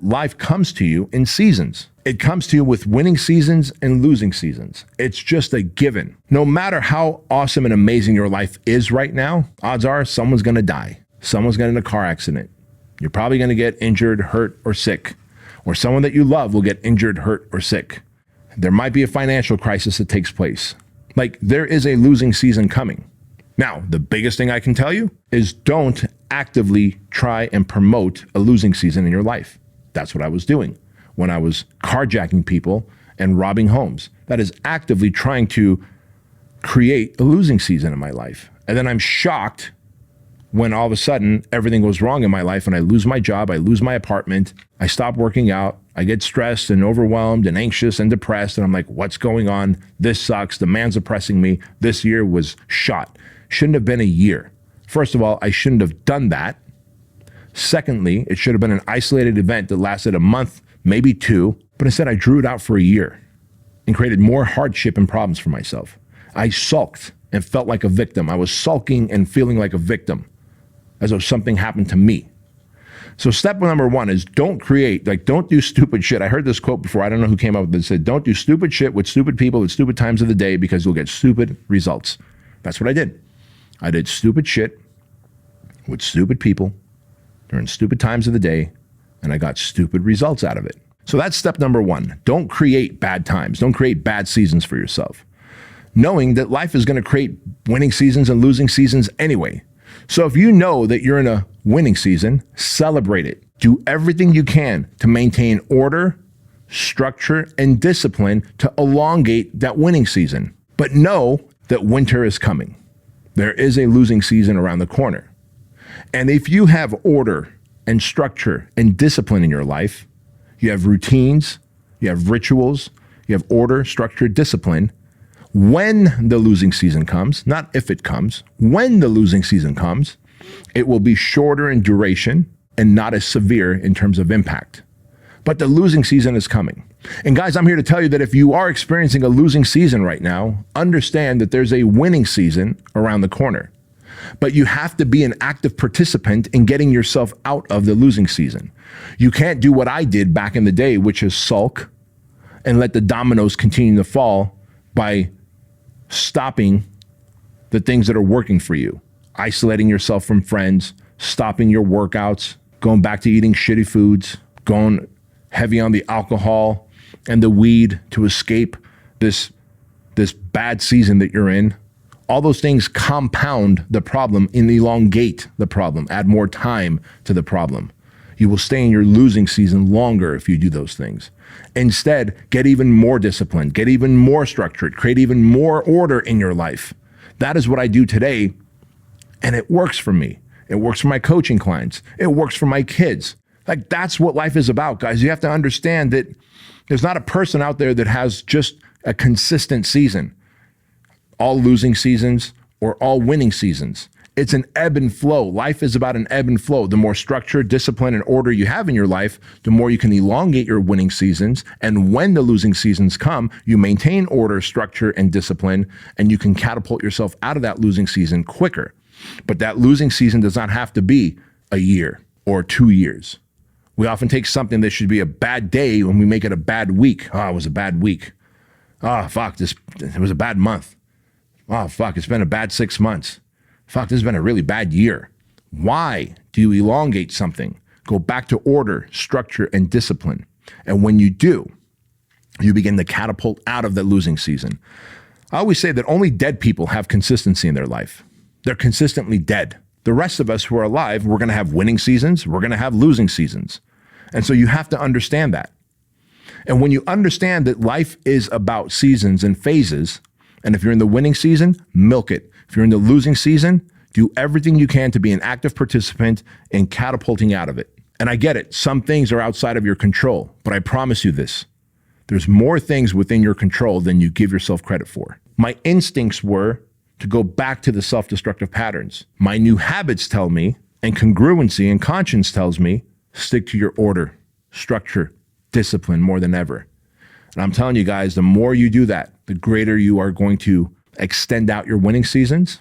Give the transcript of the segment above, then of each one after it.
Life comes to you in seasons. It comes to you with winning seasons and losing seasons. It's just a given. No matter how awesome and amazing your life is right now, odds are someone's going to die. Someone's getting in a car accident. You're probably going to get injured, hurt, or sick. Or someone that you love will get injured, hurt, or sick. There might be a financial crisis that takes place. Like, there is a losing season coming. Now, the biggest thing I can tell you is don't actively try and promote a losing season in your life. That's what I was doing when I was carjacking people and robbing homes. That is actively trying to create a losing season in my life. And then I'm shocked when all of a sudden everything goes wrong in my life and I lose my job, I lose my apartment, I stop working out, I get stressed and overwhelmed and anxious and depressed. And I'm like, what's going on? This sucks. The man's oppressing me. This year was shot. Shouldn't have been a year. First of all, I shouldn't have done that. Secondly, it should have been an isolated event that lasted a month, maybe two, but instead I drew it out for a year and created more hardship and problems for myself. I sulked and felt like a victim. I was sulking and feeling like a victim as though something happened to me. So step number one is don't do stupid shit. I heard this quote before. I don't know who came up with it. It said, don't do stupid shit with stupid people at stupid times of the day because you'll get stupid results. That's what I did. I did stupid shit with stupid people during stupid times of the day, and I got stupid results out of it. So that's step number one. Don't create bad times. Don't create bad seasons for yourself, knowing that life is going to create winning seasons and losing seasons anyway. So if you know that you're in a winning season, celebrate it. Do everything you can to maintain order, structure, and discipline to elongate that winning season. But know that winter is coming. There is a losing season around the corner. And if you have order and structure and discipline in your life, you have routines, you have rituals, you have order, structure, discipline. When the losing season comes, not if it comes, when the losing season comes, it will be shorter in duration and not as severe in terms of impact. But the losing season is coming. And guys, I'm here to tell you that if you are experiencing a losing season right now, understand that there's a winning season around the corner. But you have to be an active participant in getting yourself out of the losing season. You can't do what I did back in the day, which is sulk and let the dominoes continue to fall by stopping the things that are working for you, isolating yourself from friends, stopping your workouts, going back to eating shitty foods, going heavy on the alcohol and the weed to escape this bad season that you're in. All those things compound the problem and elongate the problem, add more time to the problem. You will stay in your losing season longer if you do those things. Instead, get even more disciplined, get even more structured, create even more order in your life. That is what I do today, and it works for me. It works for my coaching clients. It works for my kids. Like, that's what life is about, guys. You have to understand that there's not a person out there that has just a consistent season, all losing seasons or all winning seasons. It's an ebb and flow. Life is about an ebb and flow. The more structure, discipline, and order you have in your life, the more you can elongate your winning seasons. And when the losing seasons come, you maintain order, structure, and discipline, and you can catapult yourself out of that losing season quicker. But that losing season does not have to be a year or 2 years. We often take something that should be a bad day when we make it a bad week. Oh, it was a bad week. Oh, fuck, it was a bad month. Oh, fuck, it's been a bad 6 months. Fuck, this has been a really bad year. Why do you elongate something? Go back to order, structure, and discipline. And when you do, you begin to catapult out of the losing season. I always say that only dead people have consistency in their life. They're consistently dead. The rest of us who are alive, we're going to have winning seasons, we're going to have losing seasons. And so you have to understand that. And when you understand that life is about seasons and phases, and if you're in the winning season, milk it. If you're in the losing season, do everything you can to be an active participant in catapulting out of it. And I get it. Some things are outside of your control, but I promise you this. There's more things within your control than you give yourself credit for. My instincts were to go back to the self-destructive patterns. My new habits tell me, and congruency and conscience tells me, stick to your order, structure, discipline more than ever. And I'm telling you guys, the more you do that, the greater you are going to extend out your winning seasons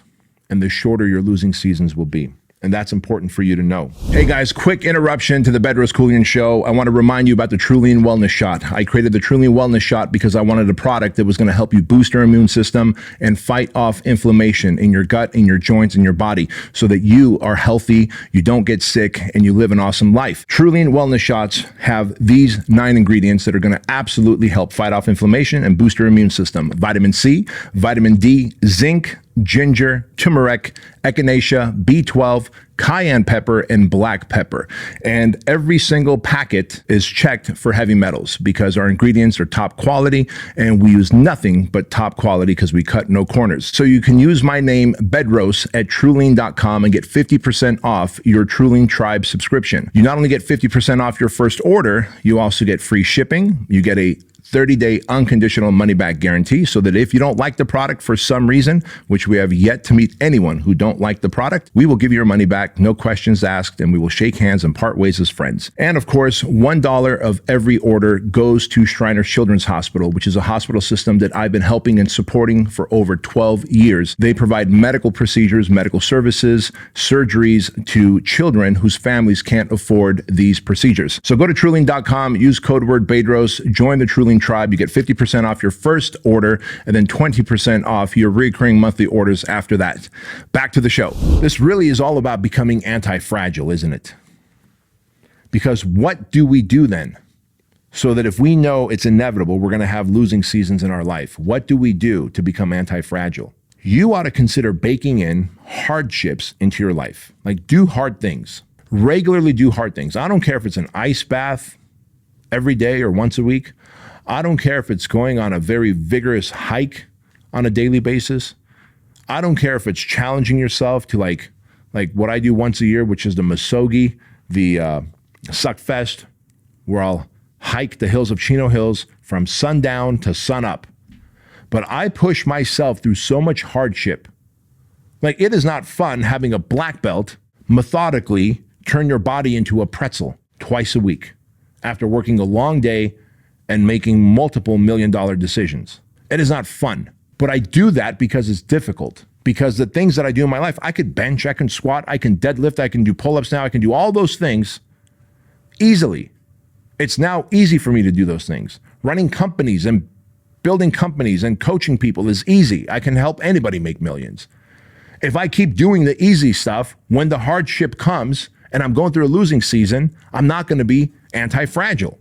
and the shorter your losing seasons will be. And that's important for you to know. Hey guys, quick interruption to the Bedros Keuilian show. I want to remind you about the Keuilian Wellness Shot. I created the Keuilian Wellness Shot because I wanted a product that was going to help you boost your immune system and fight off inflammation in your gut, in your joints, in your body, so that you are healthy, you don't get sick, and you live an awesome life. Keuilian Wellness Shots have these 9 ingredients that are going to absolutely help fight off inflammation and boost your immune system. Vitamin C, vitamin D, zinc, ginger, turmeric, echinacea, B12, cayenne pepper, and black pepper. And every single packet is checked for heavy metals because our ingredients are top quality and we use nothing but top quality because we cut no corners. So you can use my name, Bedros, at Keuilian.com and get 50% off your Keuilian Tribe subscription. You not only get 50% off your first order, you also get free shipping. You get a 30-day unconditional money-back guarantee, so that if you don't like the product for some reason, which we have yet to meet anyone who don't like the product, we will give you your money back, no questions asked, and we will shake hands and part ways as friends. And of course, $1 of every order goes to Shriners Children's Hospital, which is a hospital system that I've been helping and supporting for over 12 years. They provide medical procedures, medical services, surgeries to children whose families can't afford these procedures. So go to Keuilian.com, use code word Bedros, join the Keuilian Tribe. You get 50% off your first order and then 20% off your recurring monthly orders after that. Back to the show. This really is all about becoming anti-fragile, isn't it? Because what do we do then? So that if we know it's inevitable, we're going to have losing seasons in our life, what do we do to become anti-fragile? You ought to consider baking in hardships into your life. Like, do hard things. Regularly do hard things. I don't care if it's an ice bath every day or once a week. I don't care if it's going on a very vigorous hike on a daily basis. I don't care if it's challenging yourself to like what I do once a year, which is the Muskogee, the Suckfest, where I'll hike the hills of Chino Hills from sundown to sunup. But I push myself through so much hardship. Like, it is not fun having a black belt methodically turn your body into a pretzel twice a week after working a long day and making multiple million-dollar decisions. It is not fun, but I do that because it's difficult. Because the things that I do in my life, I could bench, I can squat, I can deadlift, I can do pull-ups now, I can do all those things easily. It's now easy for me to do those things. Running companies and building companies and coaching people is easy. I can help anybody make millions. If I keep doing the easy stuff, when the hardship comes and I'm going through a losing season, I'm not going to be anti-fragile.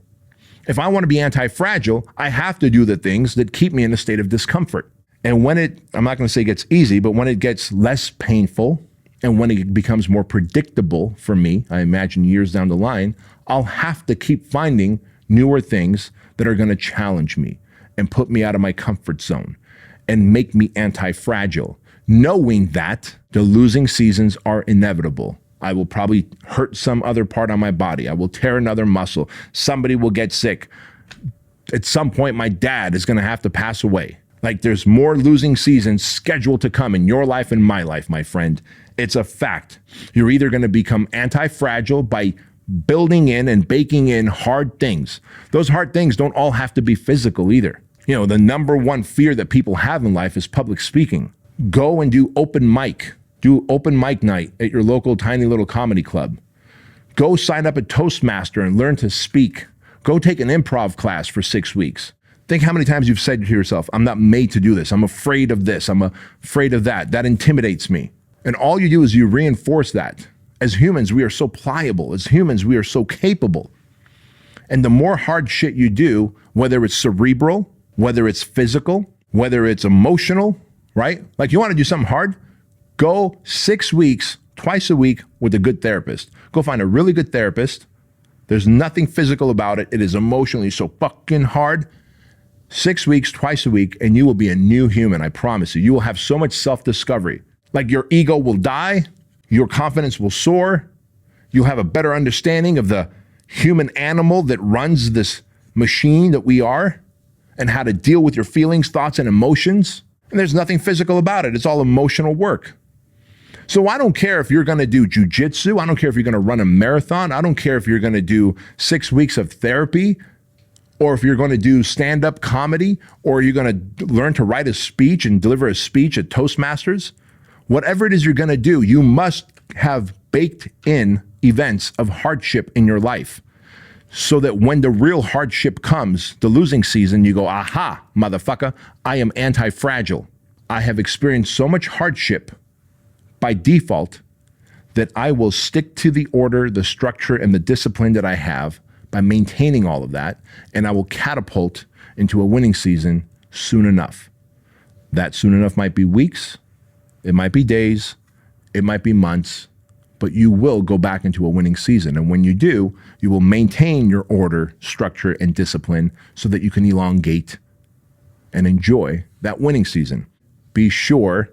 If I want to be anti-fragile, I have to do the things that keep me in a state of discomfort. And when I'm not going to say it gets easy, but when it gets less painful and when it becomes more predictable for me, I imagine years down the line, I'll have to keep finding newer things that are going to challenge me and put me out of my comfort zone and make me anti-fragile, knowing that the losing seasons are inevitable. I will probably hurt some other part on my body. I will tear another muscle. Somebody will get sick. At some point, my dad is going to have to pass away. Like, there's more losing seasons scheduled to come in your life and my life, my friend. It's a fact. You're either going to become anti-fragile by building in and baking in hard things. Those hard things don't all have to be physical either. You know, the number one fear that people have in life is public speaking. Go and do open mic. Do open mic night at your local tiny little comedy club. Go sign up at Toastmaster and learn to speak. Go take an improv class for 6 weeks. Think how many times you've said to yourself, I'm not made to do this. I'm afraid of this. I'm afraid of that. That intimidates me. And all you do is you reinforce that. As humans, we are so pliable. As humans, we are so capable. And the more hard shit you do, whether it's cerebral, whether it's physical, whether it's emotional, right? Like, you want to do something hard? Go 6 weeks, twice a week with a good therapist. Go find a really good therapist. There's nothing physical about it. It is emotionally so fucking hard. 6 weeks, twice a week, and you will be a new human, I promise you. You will have so much self-discovery. Like, your ego will die. Your confidence will soar. You'll have a better understanding of the human animal that runs this machine that we are and how to deal with your feelings, thoughts, and emotions. And there's nothing physical about it. It's all emotional work. So I don't care if you're going to do jujitsu. I don't care if you're going to run a marathon. I don't care if you're going to do 6 weeks of therapy, or if you're going to do stand-up comedy, or you're going to learn to write a speech and deliver a speech at Toastmasters. Whatever it is you're going to do, you must have baked in events of hardship in your life, so that when the real hardship comes, the losing season, you go, aha, motherfucker, I am anti-fragile. I have experienced so much hardship by default that I will stick to the order, the structure, and the discipline that I have by maintaining all of that, and I will catapult into a winning season soon enough. That soon enough might be weeks, it might be days, it might be months, but you will go back into a winning season. And when you do, you will maintain your order, structure, and discipline so that you can elongate and enjoy that winning season. Be sure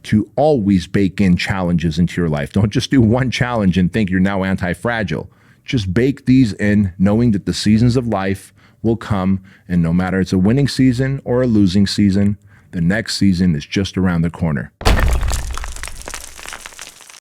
to always bake in challenges into your life. Don't just do one challenge and think you're now anti-fragile. Just bake these in, knowing that the seasons of life will come, and no matter it's a winning season or a losing season, the next season is just around the corner.